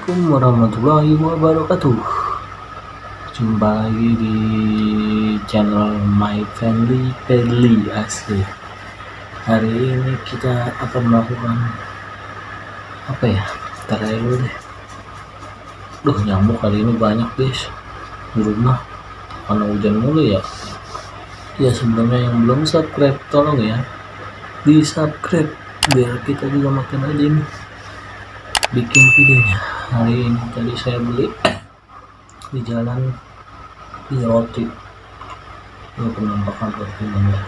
Assalamualaikum warahmatullahi wabarakatuh. Jumpa lagi di channel My Family Pedly asli. Hari ini kita akan melakukan apa ya? Ntar aja dulu deh. Nyamuk hari ini banyak guys di rumah karena hujan mulu ya. Ya sebelumnya yang belum subscribe tolong ya di subscribe biar kita juga makin rajin bikin videonya. Hari ini tadi saya beli di jalan di roti, ini penampakan roti banget.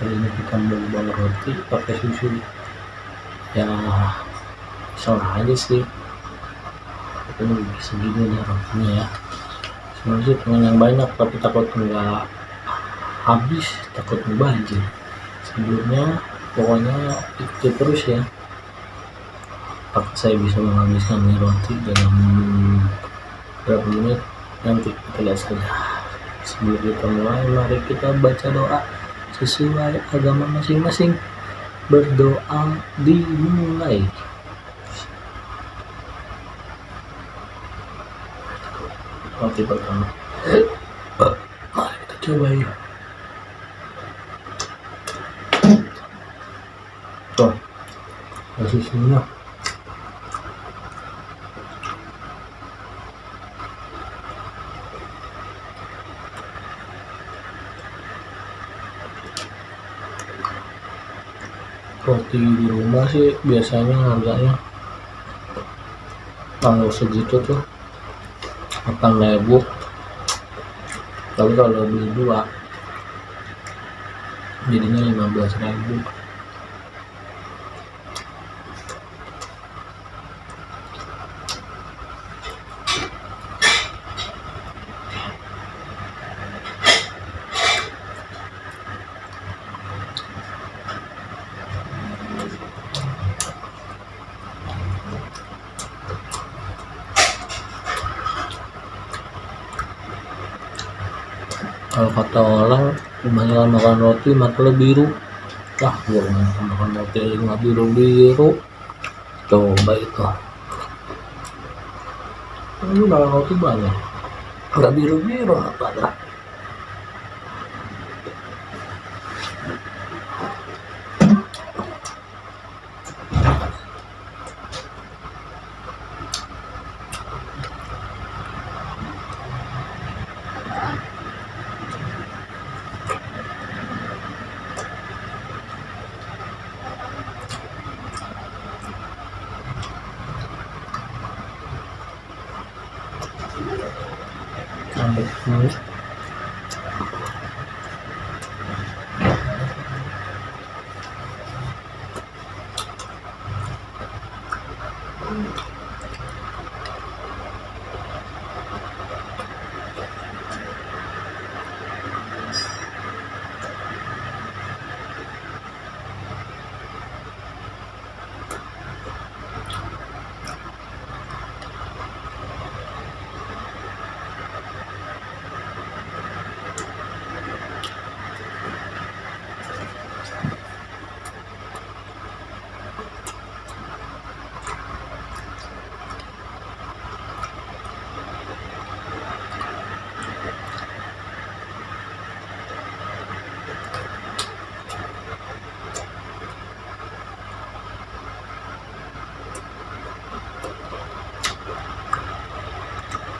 Hari ini kita mau roti pakai susu ya, salah aja sih ini segini nih rotinya ya. Sebenarnya sih pengen yang banyak tapi takut nggak habis, takut mubazir. Sebelumnya pokoknya ikuti terus ya, apakah saya bisa menghabiskan mie roti dalam berapa menit nanti kita lihat saja. Sebelum kita mulai, mari kita baca doa sesuai agama masing-masing. Berdoa dimulai. Roti pertama, mari kita coba ya. Tuh susunya roti di rumah sih biasanya harganya kalau segitu tuh 8.000, tapi kalau beli dua jadinya 15.000. Kalau kata orang kebanyakan makan roti mata biru, gua makan roti nggak biru. Coba itu ini makan roti banyak nggak biru apa dah.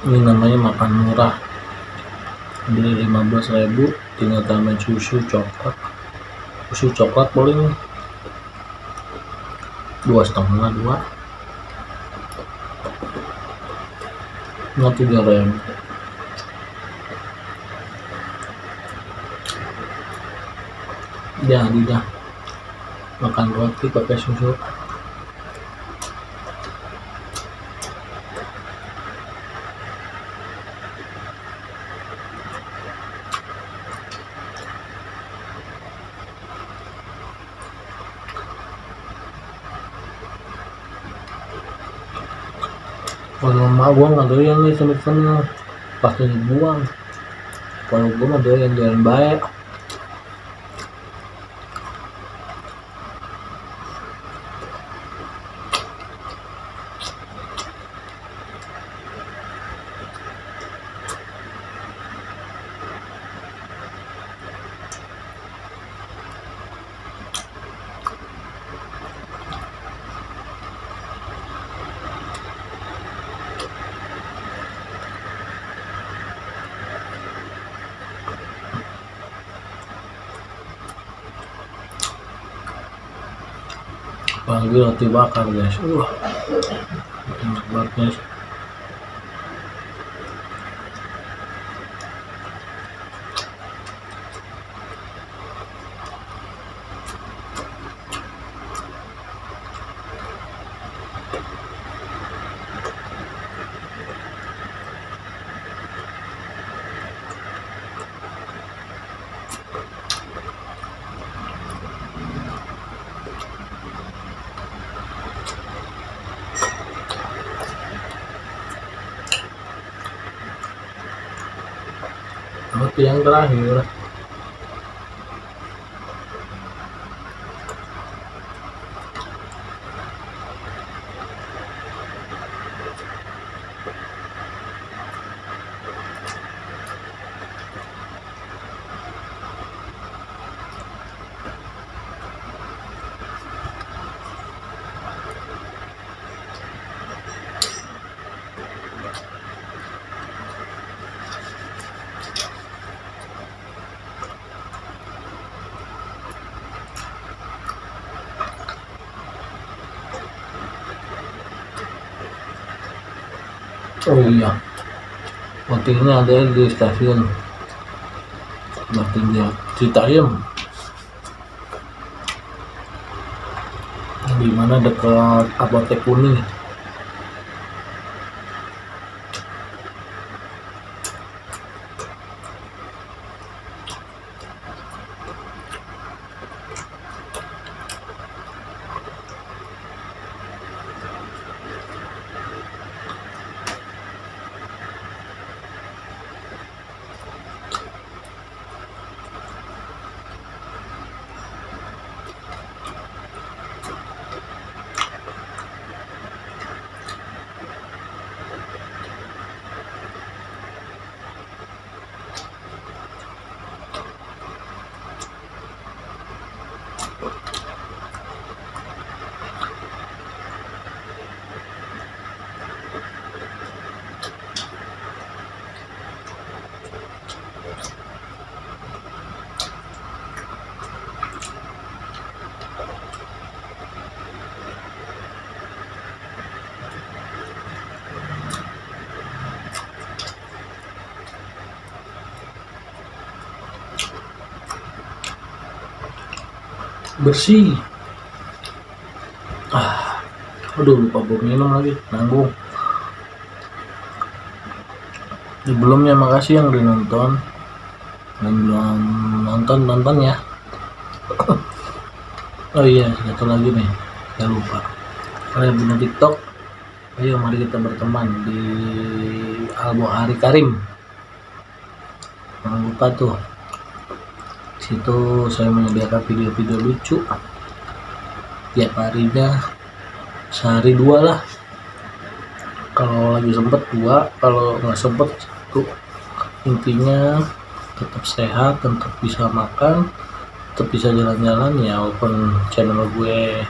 Ini namanya makan murah, beli 15.000 tinggal tambahin susu coklat boleh nih 2,5 nggak 3.000. Jadi dah makan roti pakai susu. Kalau emak gua nggak doyan nih seneng pasti dibuang. Kalau gua mah doyan baik. apalagi roti bakar guys, enak banget guys. Roti yang terakhir. Oh iya, rotinya ada di stasiun berarti dia Citayam, di mana dekat apotek kuning. Bersih. Aduh, lupa bawa minum lagi, nanggung. Sebelumnya makasih yang udah nonton dan belum nonton ya. Oh iya, satu lagi nih, saya lupa. Kalian punya TikTok? Ayo mari kita berteman di Al-Bukhari Karim. Jangan lupa tuh. Situ saya menyediakan video-video lucu tiap harinya, sehari 2 lah, kalau lagi sempet 2, kalau nggak sempet 1. Intinya tetap sehat, tetap bisa makan, tetap bisa jalan-jalan ya, walaupun channel gue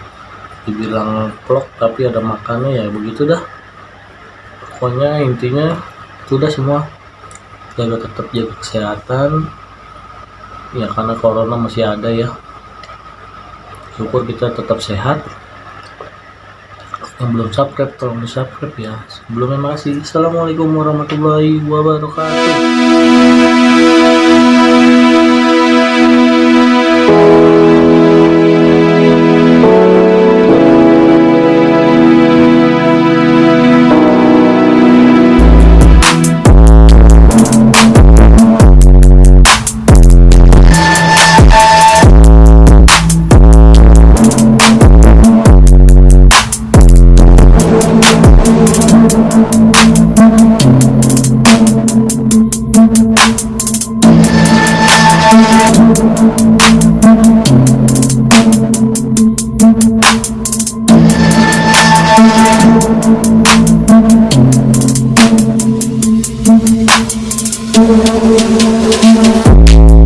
dibilang vlog tapi ada makannya, ya begitu dah. Pokoknya intinya sudah semua tetap jaga kesehatan ya, karena corona masih ada ya. Syukur kita tetap sehat. Yang belum subscribe tolong di subscribe ya. Sebelumnya makasih. Assalamualaikum warahmatullahi wabarakatuh.